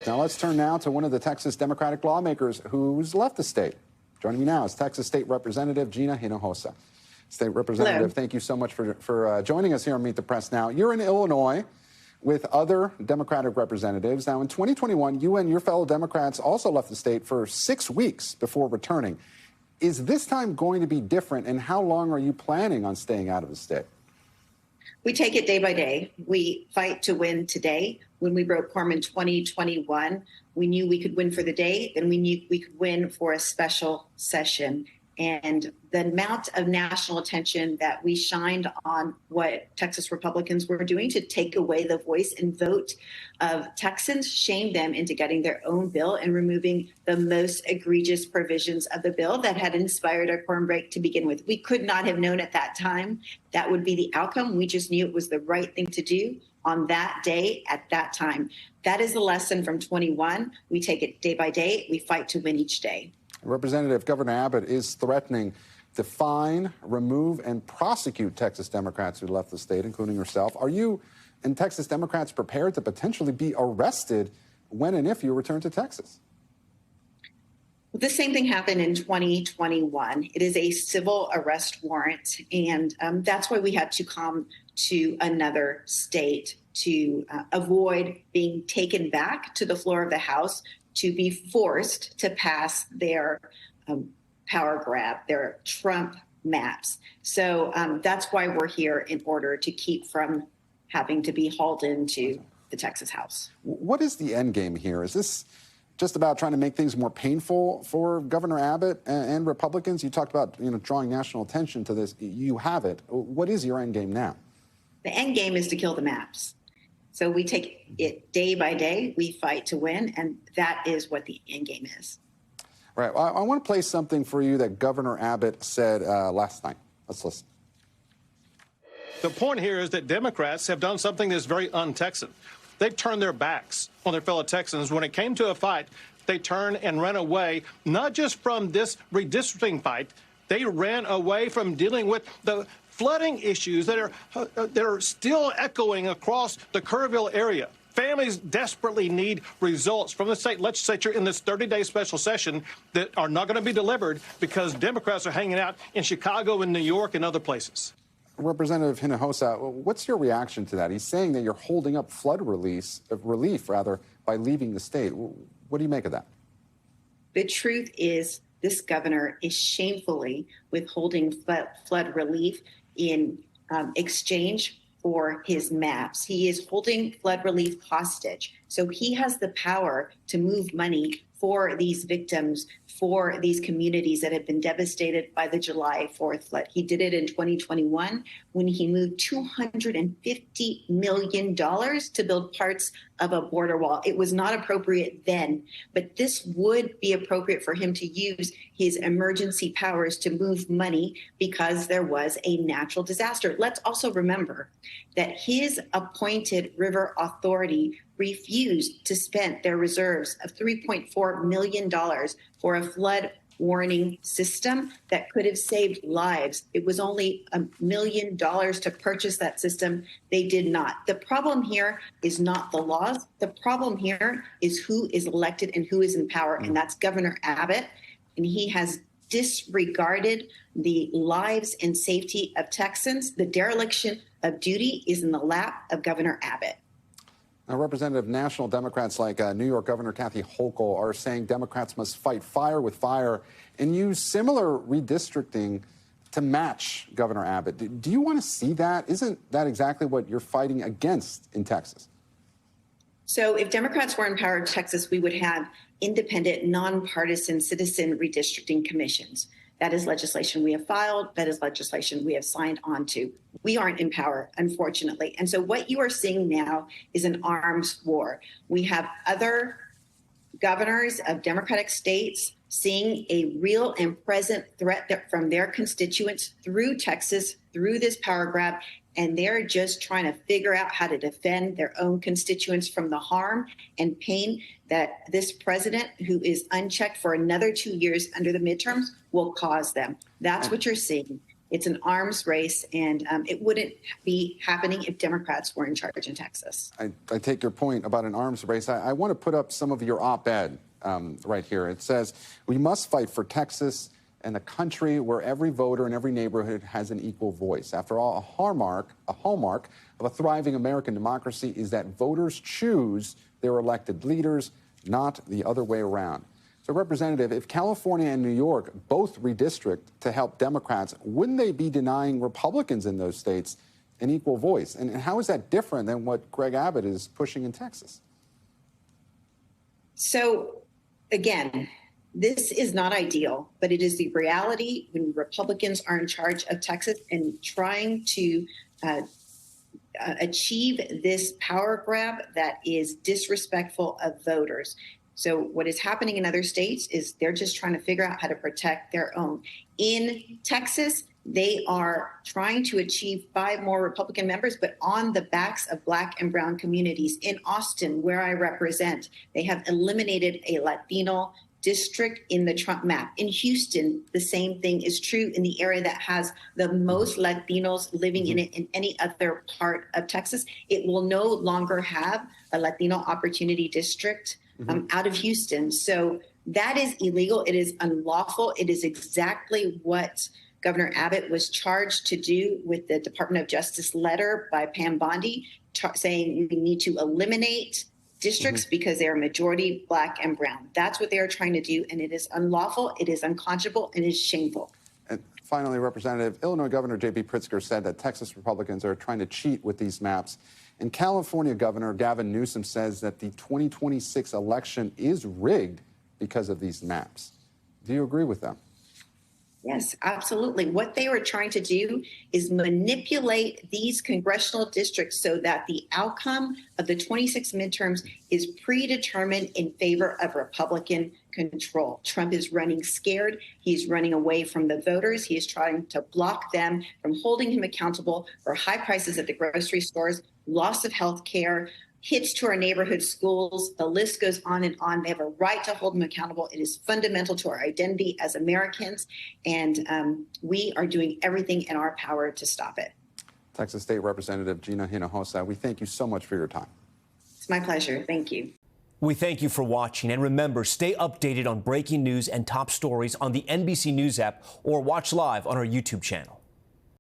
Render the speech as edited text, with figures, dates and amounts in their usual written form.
Now let's turn now to one of the Texas Democratic lawmakers who's left the state. Joining me now is Texas State Representative Gina Hinojosa. State Representative, Hello. Thank you so much for joining us here on Meet the Press. Now, you're in Illinois with other Democratic representatives. Now, in 2021, you and your fellow Democrats also left the state for 6 weeks before returning. Is this time going to be different, and how long are you planning on staying out of the state? We take it day by day. We fight to win today. When we broke quorum in 2021, we knew we could win for the day, and we knew we could win for a special session. And the amount of national attention that we shined on what Texas Republicans were doing to take away the voice and vote of Texans shamed them into getting their own bill and removing the most egregious provisions of the bill that had inspired our quorum break to begin with. We could not have known at that time that would be the outcome. We just knew it was the right thing to do on that day at that time. That is the lesson from 21. We take it day by day. We fight to win each day. Representative Governor Abbott is threatening to fine, remove, and prosecute Texas Democrats who left the state, including herself. Are you and Texas Democrats prepared to potentially be arrested when and if you return to Texas? The same thing happened in 2021. It is a civil arrest warrant, and that's why we had to come to another state to avoid being taken back to the floor of the House to be forced to pass their power grab, their Trump maps. So that's why we're here, in order to keep from having to be hauled into the Texas House. What is the end game here? Is this just about trying to make things more painful for Governor Abbott and Republicans? You talked about, drawing national attention to this. You have it. What is your end game now? The end game is to kill the maps. So we take it day by day. We fight to win, and that is what the end game is. Right. Well, I want to play something for you that Governor Abbott said last night. Let's listen. The point here is that Democrats have done something that's very un-Texan. They've turned their backs on their fellow Texans. When it came to a fight, they turned and ran away, not just from this redistricting fight. They ran away from dealing with the flooding issues that are still echoing across the Kerrville area. Families desperately need results from the state legislature in this 30-day special session that are not going to be delivered because Democrats are hanging out in Chicago and New York and other places. Representative Hinojosa, what's your reaction to that? He's saying that you're holding up flood relief by leaving the state. What do you make of that? The truth is, this governor is shamefully withholding flood relief in exchange for his maps. He is holding flood relief hostage. So he has the power to move money for these victims, for these communities that have been devastated by the July 4th flood. He did it in 2021 when he moved $250 million to build parts of a border wall. It was not appropriate then, but this would be appropriate for him to use his emergency powers to move money because there was a natural disaster. Let's also remember that his appointed river authority refused to spend their reserves of $3.4 million for a flood warning system that could have saved lives. It was only $1 million to purchase that system. They did not. The problem here is not the laws. The problem here is who is elected and who is in power, and that's Governor Abbott. And he has disregarded the lives and safety of Texans. The dereliction of duty is in the lap of Governor Abbott. Now, Representative, national Democrats like New York Governor Kathy Hochul are saying Democrats must fight fire with fire and use similar redistricting to match Governor Abbott. Do you want to see that? Isn't that exactly what you're fighting against in Texas? So if Democrats were in power in Texas, we would have independent, nonpartisan citizen redistricting commissions. That is legislation we have filed. That is legislation we have signed on to. We aren't in power, unfortunately. And so what you are seeing now is an arms war. We have other governors of Democratic states seeing a real and present threat from their constituents through Texas, through this power grab, and they're just trying to figure out how to defend their own constituents from the harm and pain that this president, who is unchecked for another 2 years under the midterms, will cause them. That's what you're seeing. It's an arms race, and it wouldn't be happening if Democrats were in charge in Texas. I take your point about an arms race. I want to put up some of your op-ed right here. It says, we must fight for Texas and a country where every voter in every neighborhood has an equal voice. After all, a hallmark of a thriving American democracy is that voters choose their elected leaders, not the other way around. So, Representative, if California and New York both redistrict to help Democrats, wouldn't they be denying Republicans in those states an equal voice? And how is that different than what Greg Abbott is pushing in Texas? So, again, this is not ideal, but it is the reality when Republicans are in charge of Texas and trying to achieve this power grab that is disrespectful of voters. So what is happening in other states is they're just trying to figure out how to protect their own. In Texas, they are trying to achieve 5 more Republican members, but on the backs of Black and brown communities. In Austin, where I represent, they have eliminated a Latino district in the Trump map. In Houston, the same thing is true in the area that has the most Latinos living in it in any other part of Texas. It will no longer have a Latino opportunity district out of Houston. So that is illegal. It is unlawful. It is exactly what Governor Abbott was charged to do with the Department of Justice letter by Pam Bondi saying we need to eliminate districts because they are majority Black and brown. That's what they are trying to do, and it is unlawful, it is unconscionable, and it is shameful. And finally, Representative, Illinois Governor J.B. Pritzker said that Texas Republicans are trying to cheat with these maps. And California Governor Gavin Newsom says that the 2026 election is rigged because of these maps. Do you agree with them? Yes, absolutely. What they were trying to do is manipulate these congressional districts so that the outcome of the 26 midterms is predetermined in favor of Republican control. Trump is running scared. He's running away from the voters. He is trying to block them from holding him accountable for high prices at the grocery stores, loss of health care, hits to our neighborhood schools. The list goes on and on. They have a right to hold them accountable. It is fundamental to our identity as Americans, and we are doing everything in our power to stop it. Texas State Representative Gina Hinojosa, we thank you so much for your time. It's my pleasure. Thank you. We thank you for watching, and remember, stay updated on breaking news and top stories on the NBC News app or watch live on our YouTube channel.